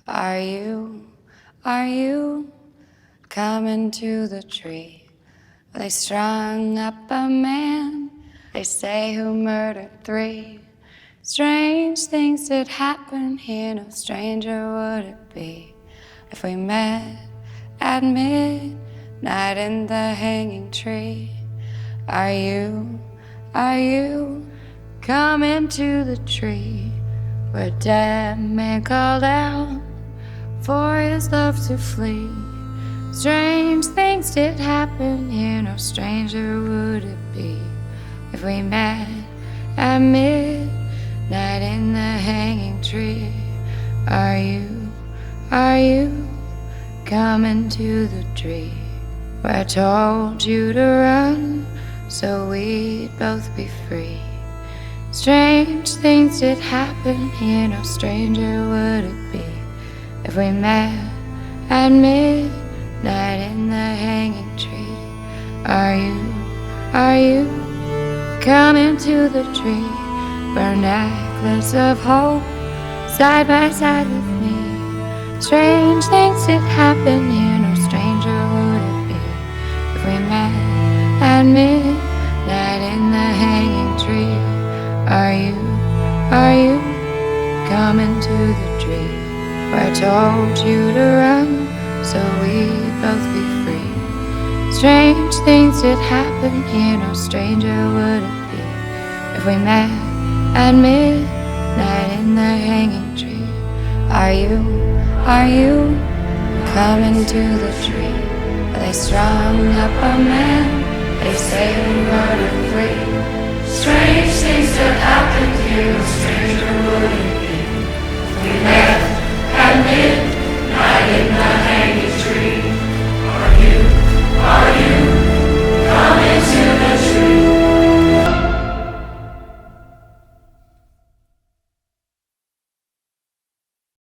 Are you coming to the tree? They strung up a man, they say, who murdered 3. Strange things did happen here, no stranger would it be if we met at midnight in the hanging tree. Are you coming to the tree where a dead man called out for his love to flee? Strange things did happen here, no stranger would it be if we met at midnight in the hanging tree. Are you coming to the tree where I told you to run so we'd both be free? Strange things did happen here, no stranger would it be if we met at midnight in the hanging tree. Are you coming to the tree where a necklace of hope side by side with me? Strange things did happen here, no stranger would it be if we met at midnight in the hanging tree. Are you coming to the tree where I told you to run so we'd both be free? Strange things did happen here, no stranger would it be if we met at midnight in the hanging tree. Are you coming to the tree where they strung up a man, they say, who murdered 3? Strange things that happened here, no stranger would it be if we met